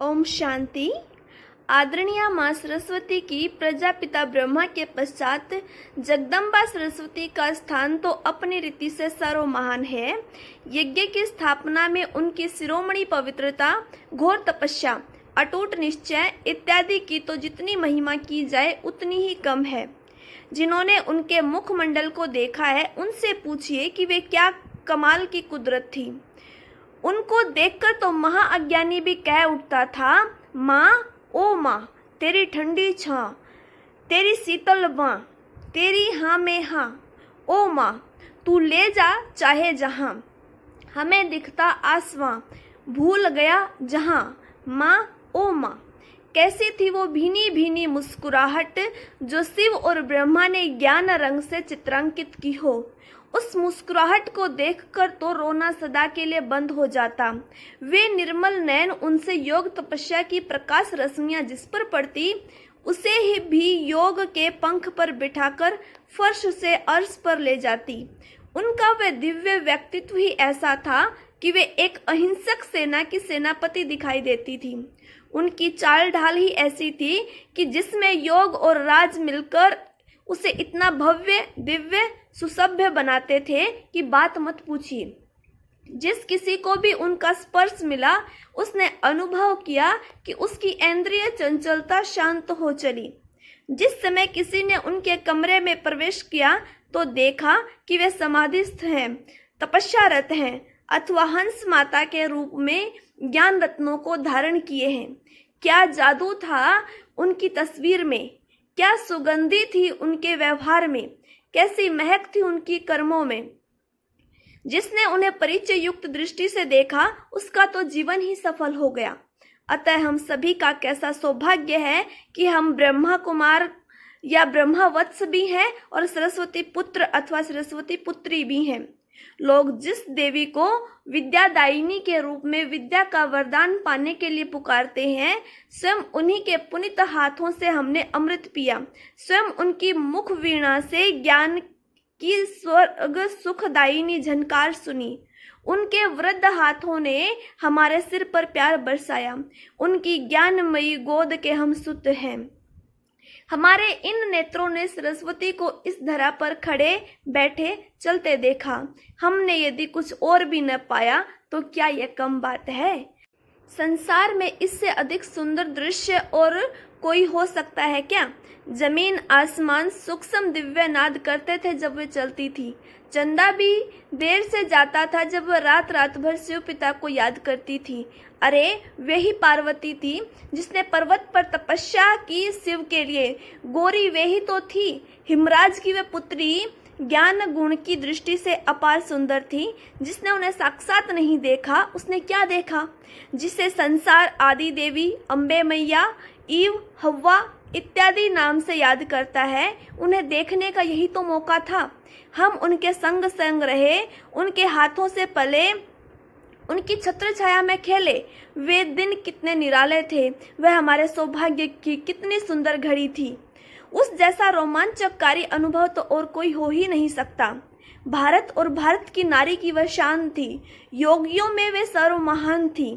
ओम शांति। आदरणीय माँ सरस्वती की प्रजापिता ब्रह्मा के पश्चात जगदम्बा सरस्वती का स्थान तो अपनी रीति से सर्व महान है। यज्ञ की स्थापना में उनकी शिरोमणि पवित्रता, घोर तपस्या, अटूट निश्चय इत्यादि की तो जितनी महिमा की जाए उतनी ही कम है। जिन्होंने उनके मुखमंडल को देखा है उनसे पूछिए कि वे क्या कमाल की कुदरत थी। उनको देखकर तो महाअज्ञानी भी कह उठता था, माँ ओ माँ, तेरी ठंडी छाँ, तेरी शीतल बाँ, तेरी हाँ में हाँ। ओ माँ तू ले जा चाहे जहाँ, हमें दिखता आसमां, भूल गया जहाँ। माँ ओ माँ। कैसी थी वो भीनी भीनी मुस्कुराहट जो शिव और ब्रह्मा ने ज्ञान रंग से चित्रांकित की हो। उस मुस्कुराहट को देखकर तो रोना सदा के लिए बंद हो जाता। वे निर्मल नयन उनसे योग तपस्या की प्रकाश रश्मियां जिस पर पड़ती उसे ही भी योग के पंख पर बिठाकर फर्श से अर्श पर ले जाती। उनका वह दिव्य व्यक्तित्व ही ऐसा था कि वे एक अहिंसक सेना की सेनापति दिखाई देती थी। उनकी चाल ढाल ही ऐसी थी कि जिसमें योग और राज मिलकर उसे इतना भव्य, दिव्य, सुसभ्य बनाते थे कि बात मत पूछिए। जिस किसी को भी उनका स्पर्श मिला उसने अनुभव किया कि उसकी इंद्रिय चंचलता शांत हो चली। जिस समय किसी ने उनके कमरे में प्रवेश किया तो देखा कि वे समाधिस्थ हैं, तपस्यारत हैं अथवा हंस माता के रूप में ज्ञान रत्नों को धारण किए हैं। क्या जादू था उनकी तस्वीर में, क्या सुगंधी थी उनके व्यवहार में, कैसी महक थी उनकी कर्मों में। जिसने उन्हें परिचय युक्त दृष्टि से देखा उसका तो जीवन ही सफल हो गया। अतः हम सभी का कैसा सौभाग्य है कि हम ब्रह्मा कुमार या ब्रह्मा वत्स भी हैं और सरस्वती पुत्र अथवा सरस्वती पुत्री भी हैं। लोग जिस देवी को विद्यादायिनी के रूप में विद्या का वरदान पाने के लिए पुकारते हैं, स्वयं उन्हीं के पुनीत हाथों से हमने अमृत पिया। स्वयं उनकी मुख वीणा से ज्ञान की स्वर्ग सुखदायिनी झनकार सुनी। उनके वृद्ध हाथों ने हमारे सिर पर प्यार बरसाया। उनकी ज्ञानमयी गोद के हम सुत हैं। हमारे इन नेत्रों ने सरस्वती को इस धरा पर खड़े बैठे चलते देखा। हमने यदि कुछ और भी न पाया तो क्या यह कम बात है? संसार में इससे अधिक सुंदर दृश्य और कोई हो सकता है क्या? जमीन आसमान सूक्ष्म दिव्य नाद करते थे जब वे चलती थी। चंदा भी देर से जाता था जब वह रात रात भर शिव पिता को याद करती थी। अरे वही पार्वती थी जिसने पर्वत पर तपस्या की शिव के लिए। गोरी वे ही तो थी। हिमराज की वे पुत्री ज्ञान गुण की दृष्टि से अपार सुंदर थी। जिसने उन्हें साक्षात नहीं देखा उसने क्या देखा? जिसे संसार आदि देवी, अम्बे मैया, ईव, हव्वा इत्यादि नाम से याद करता है, उन्हें देखने का यही तो मौका था। हम उनके संग संग रहे, उनके हाथों से पले, उनकी छत्र छाया में खेले। वे दिन कितने निराले थे। वह हमारे सौभाग्य की कितनी सुंदर घड़ी थी। उस जैसा रोमांचकारी अनुभव तो और कोई हो ही नहीं सकता। भारत और भारत की नारी की वह शान थी। योगियों में वे सर्व महान थी।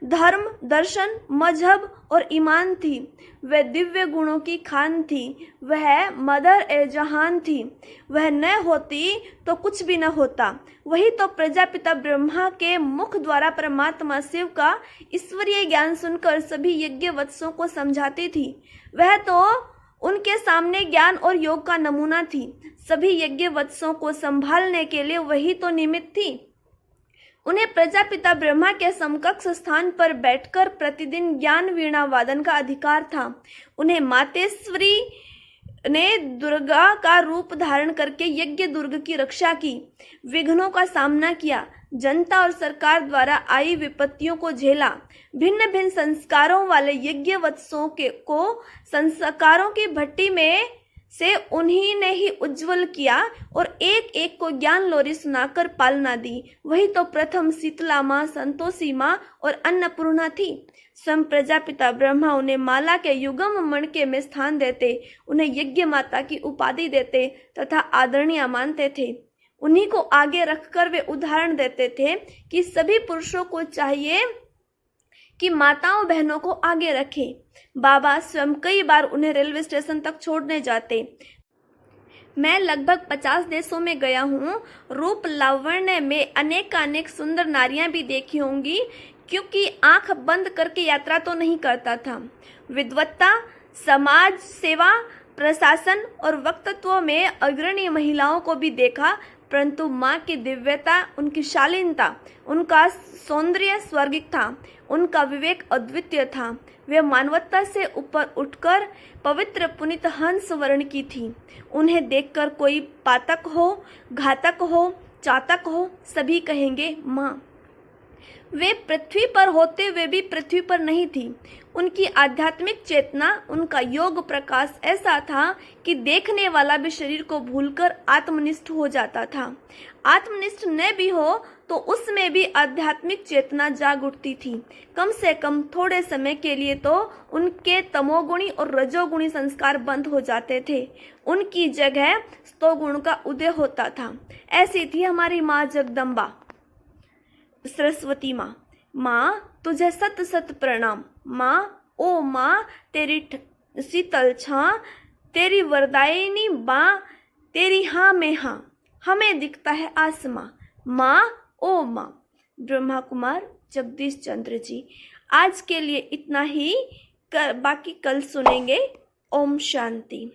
धर्म, दर्शन, मजहब और ईमान थी। वह दिव्य गुणों की खान थी। वह मदर ए जहान थी। वह न होती तो कुछ भी न होता। वही तो प्रजापिता ब्रह्मा के मुख द्वारा परमात्मा शिव का ईश्वरीय ज्ञान सुनकर सभी यज्ञ वत्सों को समझाती थी। वह तो उनके सामने ज्ञान और योग का नमूना थी। सभी यज्ञ वत्सों को संभालने के लिए वही तो निमित्त थी। उन्हें प्रजापिता ब्रह्मा के समकक्ष स्थान पर बैठकर प्रतिदिन ज्ञान वीणा वादन का अधिकार था। उन्हें मातेश्वरी ने दुर्गा का रूप धारण करके यज्ञ दुर्ग की रक्षा की, विघ्नों का सामना किया, जनता और सरकार द्वारा आई विपत्तियों को झेला। भिन्न भिन्न संस्कारों वाले यज्ञ वत्सों को संस्कारों की भट्टी में से उन्हीं ने ही उज्जवल किया और एक एक को ज्ञान लोरी सुनाकर पालना दी। वही तो प्रथम शीतला माँ, संतोषी माँ और अन्नपूर्णा थी। स्वयं प्रजापिता ब्रह्मा उन्हें माला के युगम मणके में स्थान देते, उन्हें यज्ञ माता की उपाधि देते तथा आदरणीय मानते थे। उन्हीं को आगे रखकर वे उदाहरण देते थे कि सभी पुरुषों को चाहिए कि माताओं बहनों को आगे रखें। बाबा स्वयं कई बार उन्हें रेलवे स्टेशन तक छोड़ने जाते। मैं लगभग 50 देशों में गया हूँ। रूप लावण्य में अनेक सुंदर नारियां भी देखी होंगी, क्योंकि आंख बंद करके यात्रा तो नहीं करता था। विद्वत्ता, समाज सेवा, प्रशासन और वक्तत्व में अग्रणी महिलाओं को भी देखा, परंतु माँ की दिव्यता, उनकी शालीनता, उनका सौंदर्य स्वर्गिक था, उनका विवेक अद्वितीय था। वे मानवता से ऊपर उठकर पवित्र पुनीत हंस वर्ण की थी। उन्हें देखकर कोई पातक हो, घातक हो, चातक हो, सभी कहेंगे माँ। वे पृथ्वी पर होते हुए भी पृथ्वी पर नहीं थी। उनकी आध्यात्मिक चेतना, उनका योग प्रकाश ऐसा था कि देखने वाला भी शरीर को भूलकर आत्मनिष्ठ हो जाता था। आत्मनिष्ठ न भी हो तो उसमें भी आध्यात्मिक चेतना जाग उठती थी। कम से कम थोड़े समय के लिए तो उनके तमोगुणी और रजोगुणी संस्कार बंद हो जाते थे। उनकी जगह सतोगुण का उदय होता था। ऐसी थी हमारी माँ जगदम्बा सरस्वती माँ। माँ तुझे सत सत प्रणाम। माँ, ओ माँ, तेरी शीतल छां, तेरी वरदायिनी बाँ, तेरी हाँ में हाँ, हमें दिखता है आसमां। माँ, ओ माँ। ब्रह्मा कुमार जगदीश चंद्र जी। आज के लिए इतना ही, बाकी कल सुनेंगे। ओम शांति।